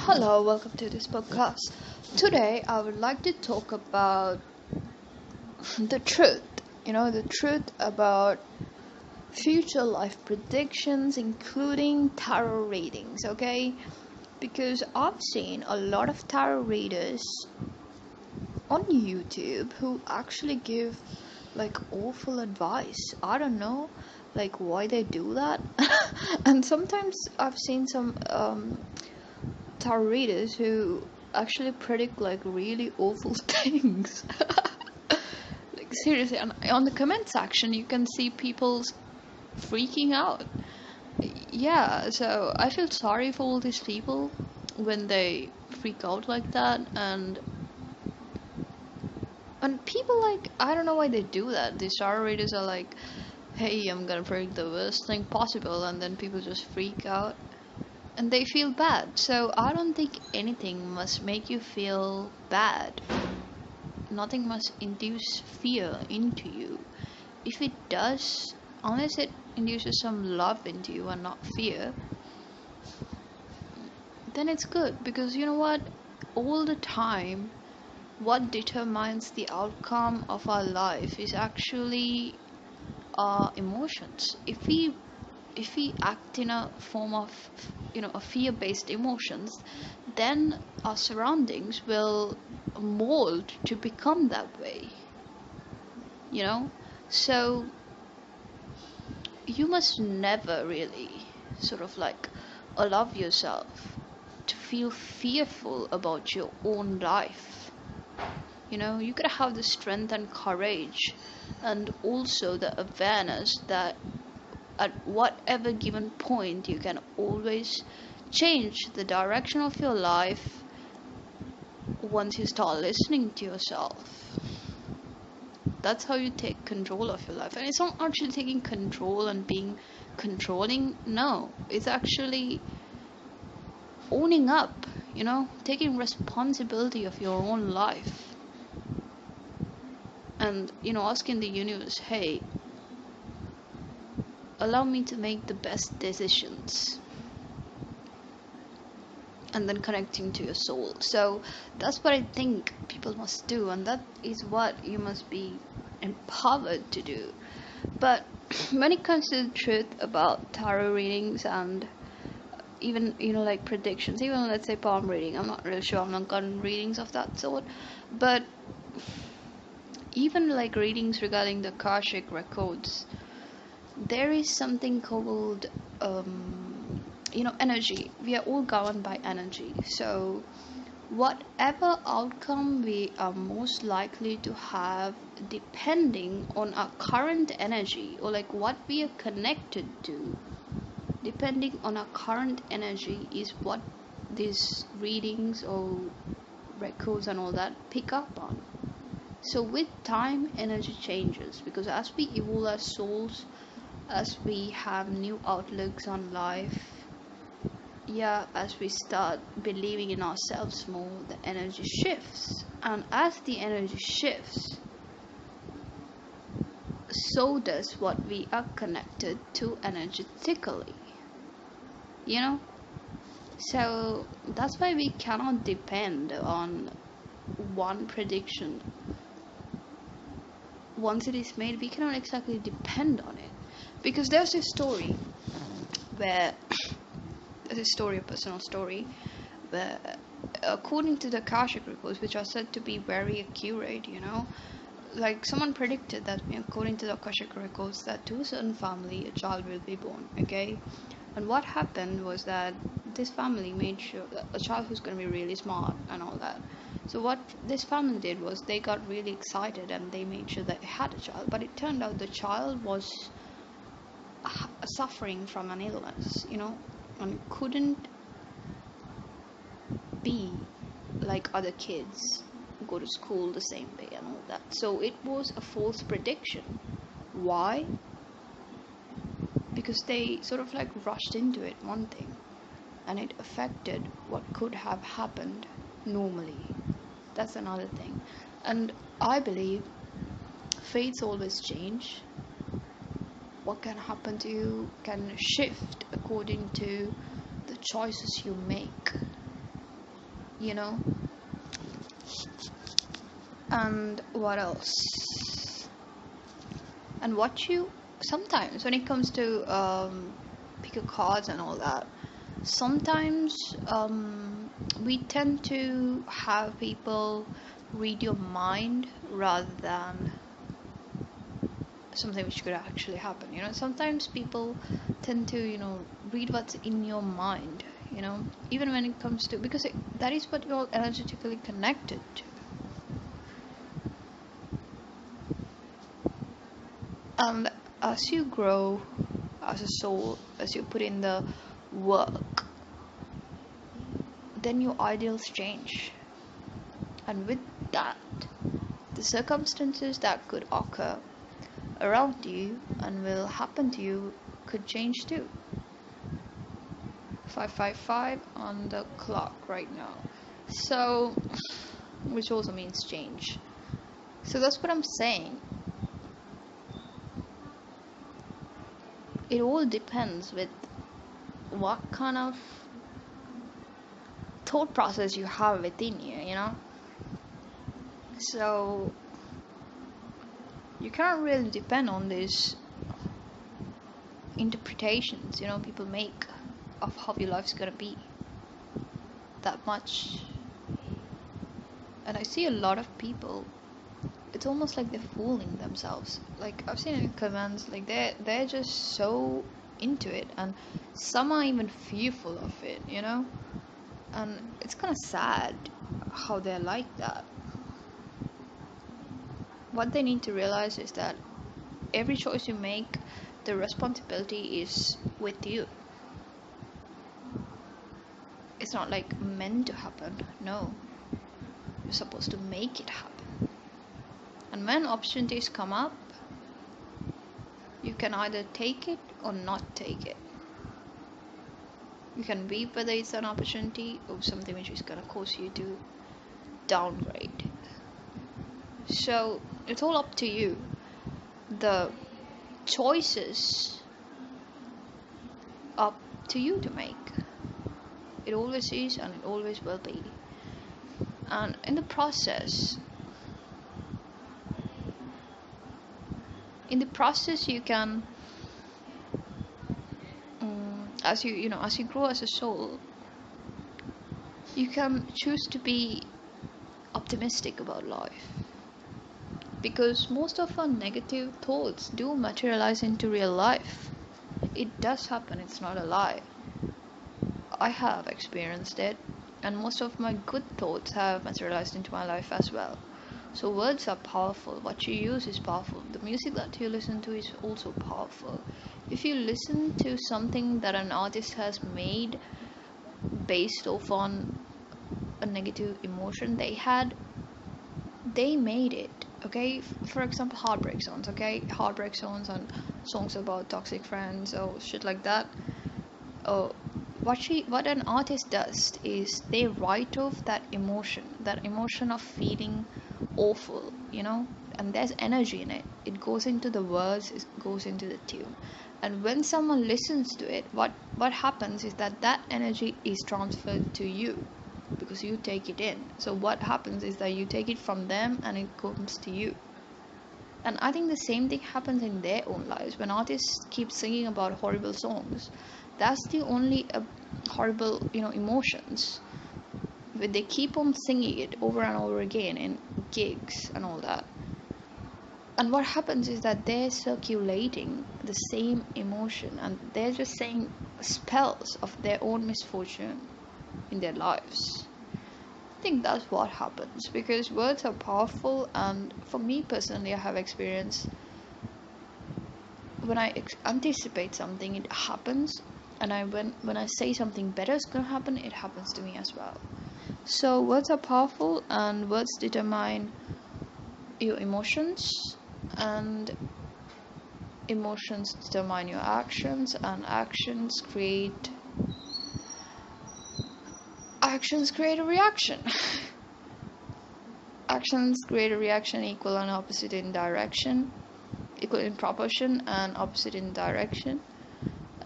Hello, welcome to this podcast. Today, I would like to talk about the truth. The truth about future life predictions, including tarot readings, okay? Because I've seen a lot of tarot readers on YouTube who actually give like awful advice. I don't know like why they do that. And sometimes I've seen some tarot readers who actually predict like really awful things. Like seriously, on the comment section you can see people freaking out. Yeah, so I feel sorry for all these people when they freak out like that, and people, like, I don't know why they do that. These tarot readers are like, hey, I'm gonna predict the worst thing possible, and then people just freak out and they feel bad. So I don't think anything must make you feel bad. Nothing must induce fear into you. If it does, unless it induces some love into you and not fear, then it's good. Because you know what? All the time, what determines the outcome of our life is actually our emotions. If we act in a form of a fear-based emotions, then our surroundings will mold to become that way. you know so you must never really sort of like allow yourself to feel fearful about your own life. You gotta have the strength and courage, and also the awareness that at whatever given point you can always change the direction of your life once you start listening to yourself. That's how you take control of your life. And it's not actually taking control and being controlling. No, it's actually owning up, taking responsibility of your own life. And, asking the universe, hey, allow me to make the best decisions. And then connecting to your soul. So that's what I think people must do, and that is what you must be empowered to do. But when it comes to the truth about tarot readings and even like predictions, even let's say palm reading, I'm not really sure, I'm not gotten readings of that sort, but even like readings regarding the Akashic records, there is something called energy. We are all governed by energy. So whatever outcome we are most likely to have, depending on our current energy, or like what we are connected to, depending on our current energy, is what these readings or records and all that pick up on. So with time, energy changes, because as we evolve as souls, as we have new outlooks on life, as we start believing in ourselves more, the energy shifts. And as the energy shifts, so does what we are connected to energetically. So that's why we cannot depend on one prediction. Once it is made, we cannot exactly depend on it. Because there's a story where a personal story, where according to the Akashic records, which are said to be very accurate, like someone predicted that according to the Akashic records, that to a certain family a child will be born, okay? And what happened was that this family made sure that a child who's going to be really smart and all that. So what this family did was they got really excited and they made sure that they had a child, but it turned out the child was suffering from an illness, and couldn't be like other kids, go to school the same way and all that. So it was a false prediction. Why? Because they sort of like rushed into it, one thing, and it affected what could have happened normally. That's another thing. And I believe fates always change. What can happen to you can shift according to the choices you make. you know. And what else? And what you sometimes when it comes to pick a cards and all that, sometimes we tend to have people read your mind rather than something which could actually happen. Sometimes people tend to read what's in your mind, even when it comes to, because that is what you're energetically connected to. And as you grow as a soul, as you put in the work, then your ideals change. And with that, the circumstances that could occur around you and will happen to you could change too. 555 on the clock right now. So, which also means change. So that's what I'm saying. It all depends with what kind of thought process you have within you, So you can't really depend on these interpretations, people make of how your life's gonna be that much. And I see a lot of people, it's almost like they're fooling themselves. Like I've seen in comments, like they're just so into it, and some are even fearful of it, and it's kind of sad how they're like that. What they need to realize is that every choice you make, the responsibility is with you. It's not like meant to happen. No, you're supposed to make it happen. And when opportunities come up, you can either take it or not take it. You can reap whether it's an opportunity or something which is going to cause you to downgrade. So it's all up to you. The choices up to you to make. It always is and it always will be. And in the process you can as you grow as a soul, you can choose to be optimistic about life, because most of our negative thoughts do materialize into real life. It does happen, it's not a lie. I have experienced it, and most of my good thoughts have materialized into my life as well. So words are powerful. What you use is powerful. The music that you listen to is also powerful. If you listen to something that an artist has made based off on a negative emotion they made it, okay? For example, heartbreak songs, okay? Heartbreak songs and songs about toxic friends or shit like that. What an artist does is they write off that emotion of feeling awful, and there's energy in it. It goes into the words, it goes into the tune. And when someone listens to it, what happens is that energy is transferred to you, because you take it in. So what happens is that you take it from them and it comes to you. And I think the same thing happens in their own lives. When artists keep singing about horrible songs, that's the only horrible emotions. When they keep on singing it over and over again in gigs and all that, and what happens is that they're circulating the same emotion, and they're just saying spells of their own misfortune in their lives. I think that's what happens, because words are powerful. And for me personally, I have experienced when I anticipate something, it happens. And when I say something better is gonna happen, it happens to me as well. So words are powerful, and words determine your emotions, and emotions determine your actions, and actions create a reaction. Actions create a reaction equal and opposite in direction, equal in proportion and opposite in direction,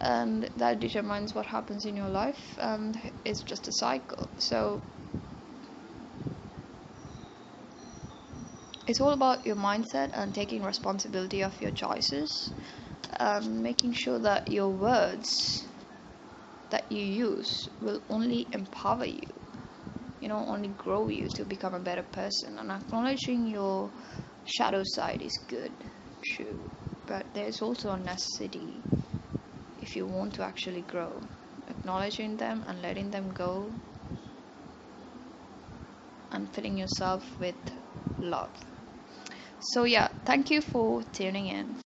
and that determines what happens in your life, and it's just a cycle. So It's all about your mindset and taking responsibility of your choices and making sure that your words that you use will only empower you, only grow you to become a better person. And acknowledging your shadow side is good, true, but there's also a necessity if you want to actually grow. Acknowledging them and letting them go and filling yourself with love. So, yeah, thank you for tuning in.